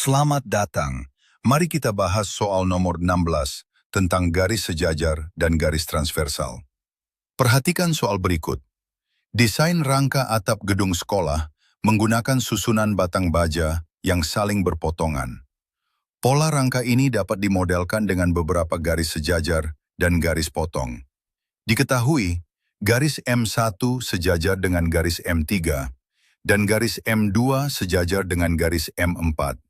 Selamat datang. Mari kita bahas soal nomor 16 tentang garis sejajar dan garis transversal. Perhatikan soal berikut. Desain rangka atap gedung sekolah menggunakan susunan batang baja yang saling berpotongan. Pola rangka ini dapat dimodelkan dengan beberapa garis sejajar dan garis potong. Diketahui, garis M1 sejajar dengan garis M3 dan garis M2 sejajar dengan garis M4.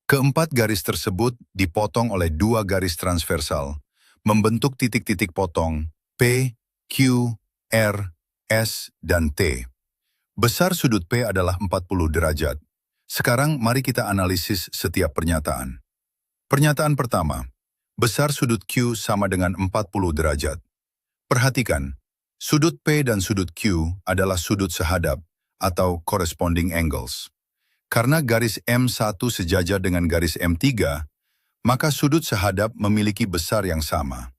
Keempat garis tersebut dipotong oleh dua garis transversal, membentuk titik-titik potong P, Q, R, S, dan T. Besar sudut P adalah 40 derajat. Sekarang mari kita analisis setiap pernyataan. Pernyataan pertama, besar sudut Q sama dengan 40 derajat. Perhatikan, sudut P dan sudut Q adalah sudut sehadap atau corresponding angles. Karena garis M1 sejajar dengan garis M3, maka sudut sehadap memiliki besar yang sama.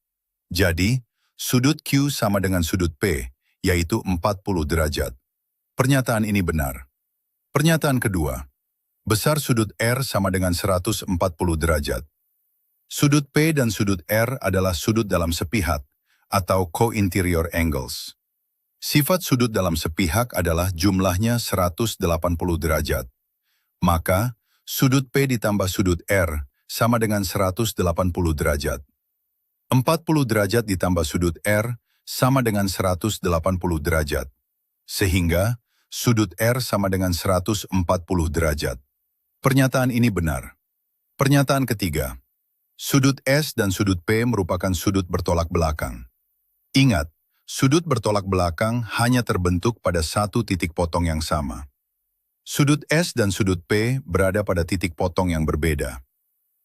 Jadi, sudut Q sama dengan sudut P, yaitu 40 derajat. Pernyataan ini benar. Pernyataan kedua, besar sudut R sama dengan 140 derajat. Sudut P dan sudut R adalah sudut dalam sepihak atau co-interior angles. Sifat sudut dalam sepihak adalah jumlahnya 180 derajat. Maka, sudut P ditambah sudut R sama dengan 180 derajat. 40 derajat ditambah sudut R sama dengan 180 derajat. Sehingga, sudut R sama dengan 140 derajat. Pernyataan ini benar. Pernyataan ketiga, sudut S dan sudut P merupakan sudut bertolak belakang. Ingat, sudut bertolak belakang hanya terbentuk pada satu titik potong yang sama. Sudut S dan sudut P berada pada titik potong yang berbeda.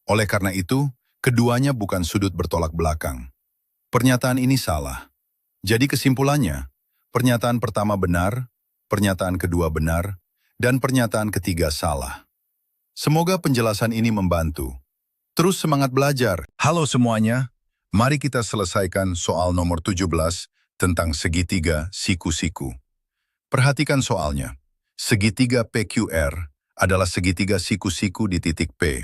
Oleh karena itu, keduanya bukan sudut bertolak belakang. Pernyataan ini salah. Jadi kesimpulannya, pernyataan pertama benar, pernyataan kedua benar, dan pernyataan ketiga salah. Semoga penjelasan ini membantu. Terus semangat belajar. Halo semuanya, mari kita selesaikan soal nomor 17 tentang segitiga siku-siku. Perhatikan soalnya. Segitiga PQR adalah segitiga siku-siku di titik P.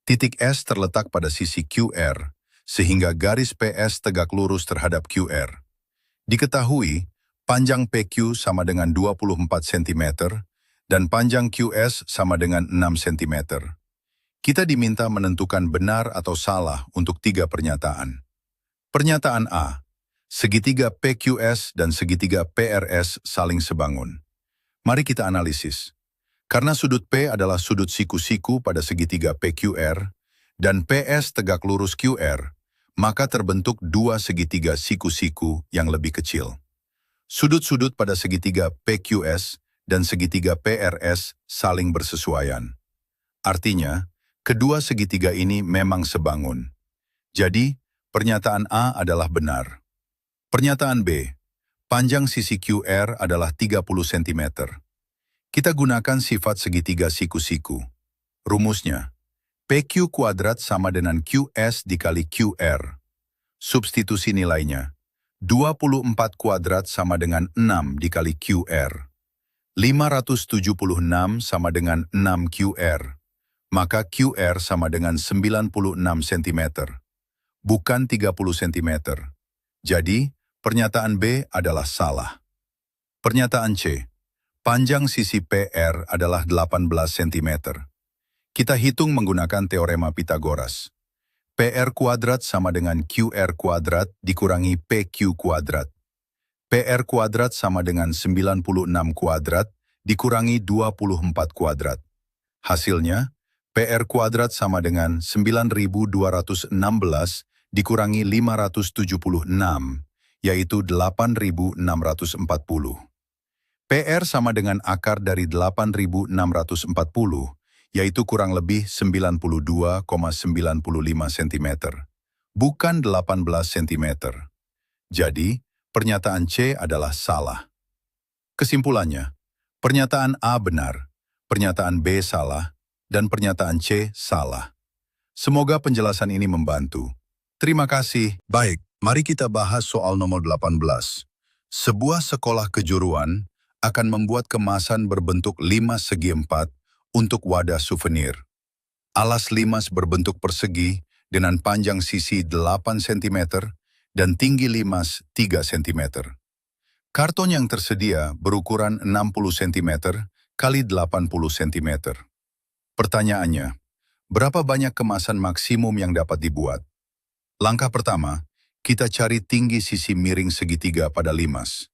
Titik S terletak pada sisi QR, sehingga garis PS tegak lurus terhadap QR. Diketahui, panjang PQ sama dengan 24 cm dan panjang QS sama dengan 6 cm. Kita diminta menentukan benar atau salah untuk tiga pernyataan. Pernyataan A, segitiga PQS dan segitiga PRS saling sebangun. Mari kita analisis. Karena sudut P adalah sudut siku-siku pada segitiga PQR dan PS tegak lurus QR, maka terbentuk dua segitiga siku-siku yang lebih kecil. Sudut-sudut pada segitiga PQS dan segitiga PRS saling bersesuaian. Artinya, kedua segitiga ini memang sebangun. Jadi, pernyataan A adalah benar. Pernyataan B, panjang sisi QR adalah 30 cm. Kita gunakan sifat segitiga siku-siku. Rumusnya, PQ kuadrat sama dengan QS dikali QR. Substitusi nilainya, 24 kuadrat sama dengan 6 dikali QR. 576 sama dengan 6 QR. Maka QR sama dengan 96 cm. Bukan 30 cm. Jadi, pernyataan B adalah salah. Pernyataan C, panjang sisi PR adalah 18 cm. Kita hitung menggunakan teorema Pythagoras. PR kuadrat sama dengan QR kuadrat dikurangi PQ kuadrat. PR kuadrat sama dengan 96 kuadrat dikurangi 24 kuadrat. Hasilnya, PR kuadrat sama dengan 9216 dikurangi 576, yaitu 8640. PR sama dengan akar dari 8640, yaitu kurang lebih 92,95 cm, bukan 18 cm. Jadi, pernyataan C adalah salah. Kesimpulannya, pernyataan A benar, pernyataan B salah, dan pernyataan C salah. Semoga penjelasan ini membantu. Terima kasih. Baik, mari kita bahas soal nomor 18. Sebuah sekolah kejuruan akan membuat kemasan berbentuk 5 segi 4 untuk wadah souvenir. Alas limas berbentuk persegi dengan panjang sisi 8 cm dan tinggi limas 3 cm. Karton yang tersedia berukuran 60 cm kali 80 cm. Pertanyaannya, berapa banyak kemasan maksimum yang dapat dibuat? Langkah pertama, kita cari tinggi sisi miring segitiga pada limas.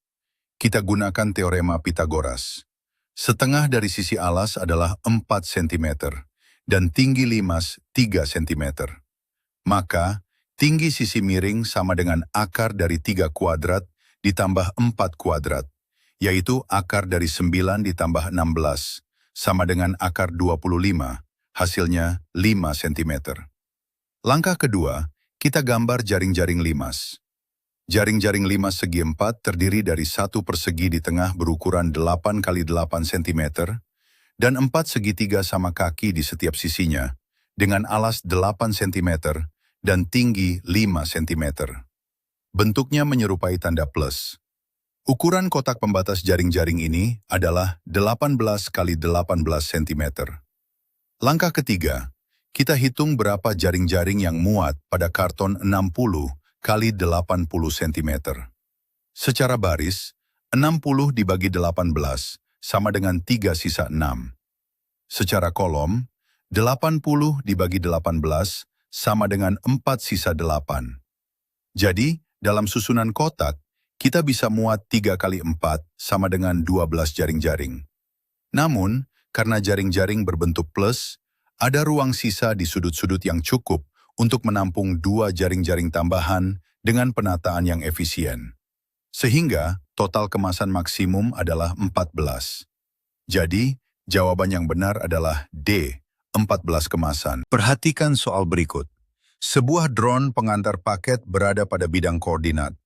Kita gunakan teorema Pythagoras. Setengah dari sisi alas adalah 4 cm dan tinggi limas 3 cm. Maka, tinggi sisi miring sama dengan akar dari 3 kuadrat ditambah 4 kuadrat, yaitu akar dari 9 ditambah 16, sama dengan akar 25, hasilnya 5 cm. Langkah kedua, kita gambar jaring-jaring limas. Jaring-jaring limas segi 4 terdiri dari satu persegi di tengah berukuran 8 kali 8 cm dan 4 segitiga sama kaki di setiap sisinya, dengan alas 8 cm dan tinggi 5 cm. Bentuknya menyerupai tanda plus. Ukuran kotak pembatas jaring-jaring ini adalah 18 kali 18 cm. Langkah ketiga, kita hitung berapa jaring-jaring yang muat pada karton 60 kali 80 cm. Secara baris, 60 dibagi 18 sama dengan 3 sisa 6. Secara kolom, 80 dibagi 18 sama dengan 4 sisa 8. Jadi, dalam susunan kotak, kita bisa muat 3 kali 4 sama dengan 12 jaring-jaring. Namun, karena jaring-jaring berbentuk plus, ada ruang sisa di sudut-sudut yang cukup untuk menampung 2 jaring-jaring tambahan dengan penataan yang efisien. Sehingga, total kemasan maksimum adalah 14. Jadi, jawaban yang benar adalah D, 14 kemasan. Perhatikan soal berikut. Sebuah drone pengantar paket berada pada bidang koordinat.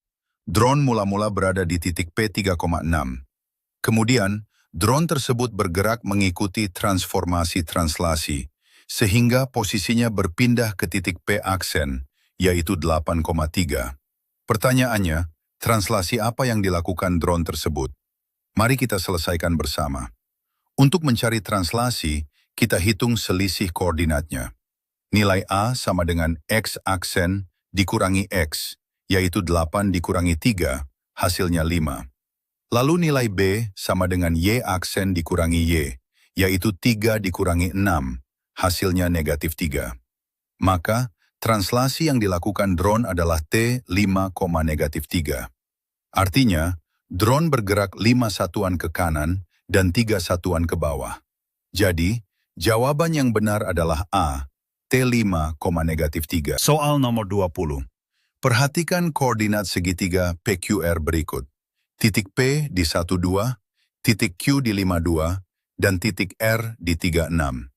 Drone mula-mula berada di titik P3,6. Kemudian, drone tersebut bergerak mengikuti transformasi translasi, sehingga posisinya berpindah ke titik P aksen, yaitu 8,3. Pertanyaannya, translasi apa yang dilakukan drone tersebut? Mari kita selesaikan bersama. Untuk mencari translasi, kita hitung selisih koordinatnya. Nilai A sama dengan X aksen dikurangi X, yaitu 8 dikurangi 3, hasilnya 5. Lalu nilai B sama dengan Y aksen dikurangi Y, yaitu 3 dikurangi 6, hasilnya negatif 3. Maka, translasi yang dilakukan drone adalah T5, negatif 3. Artinya, drone bergerak 5 satuan ke kanan dan 3 satuan ke bawah. Jadi, jawaban yang benar adalah A, T5, negatif 3. Soal nomor 20. Perhatikan koordinat segitiga PQR berikut. Titik P di 12, titik Q di 52, dan titik R di 36.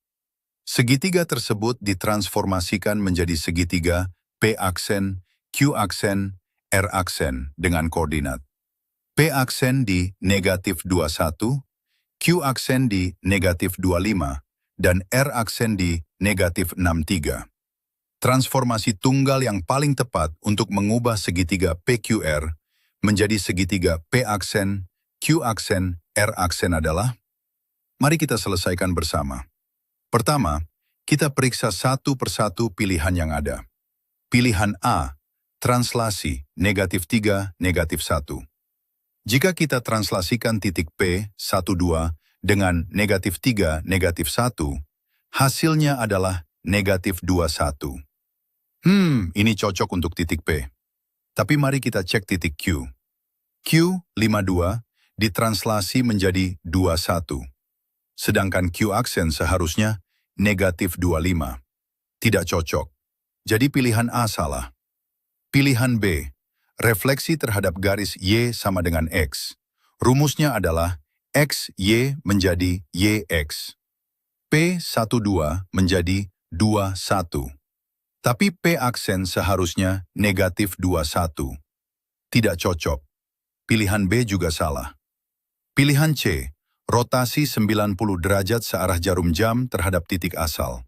Segitiga tersebut ditransformasikan menjadi segitiga P aksen, Q aksen, R aksen dengan koordinat. P aksen di negatif 21, Q aksen di negatif 25, dan R aksen di negatif 63. Transformasi tunggal yang paling tepat untuk mengubah segitiga PQR menjadi segitiga P aksen, Q aksen, R aksen adalah? Mari kita selesaikan bersama. Pertama, kita periksa satu persatu pilihan yang ada. Pilihan A, translasi, negatif 3, negatif 1. Jika kita translasikan titik P, 12, dengan negatif 3, negatif 1, hasilnya adalah negatif 21. Ini cocok untuk titik P. Tapi mari kita cek titik Q. Q, 52, ditranslasi menjadi 21. Sedangkan Q aksen seharusnya negatif 25. Tidak cocok. Jadi pilihan A salah. Pilihan B, refleksi terhadap garis Y sama dengan X. Rumusnya adalah X, Y menjadi YX. P12 menjadi 21. Tapi P aksen seharusnya negatif 21. Tidak cocok. Pilihan B juga salah. Pilihan C, rotasi 90 derajat searah jarum jam terhadap titik asal.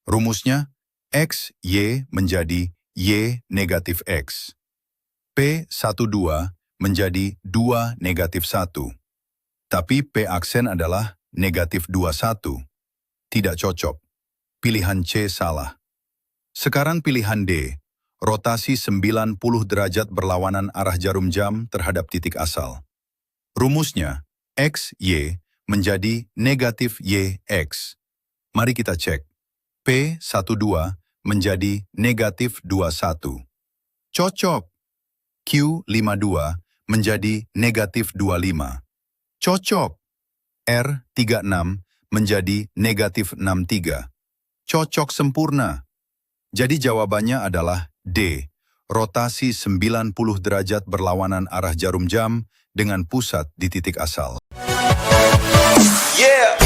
Rumusnya, X, Y menjadi Y negatif X. P12 menjadi 2 negatif 1. Tapi P aksen adalah negatif 21. Tidak cocok. Pilihan C salah. Sekarang pilihan D, rotasi 90 derajat berlawanan arah jarum jam terhadap titik asal. Rumusnya, X, Y menjadi negatif Y, X. Mari kita cek. P12 menjadi negatif 21. Cocok. Q52 menjadi negatif 25. Cocok. R36 menjadi negatif 63. Cocok sempurna. Jadi jawabannya adalah D. Rotasi 90 derajat berlawanan arah jarum jam dengan pusat di titik asal. Yeah!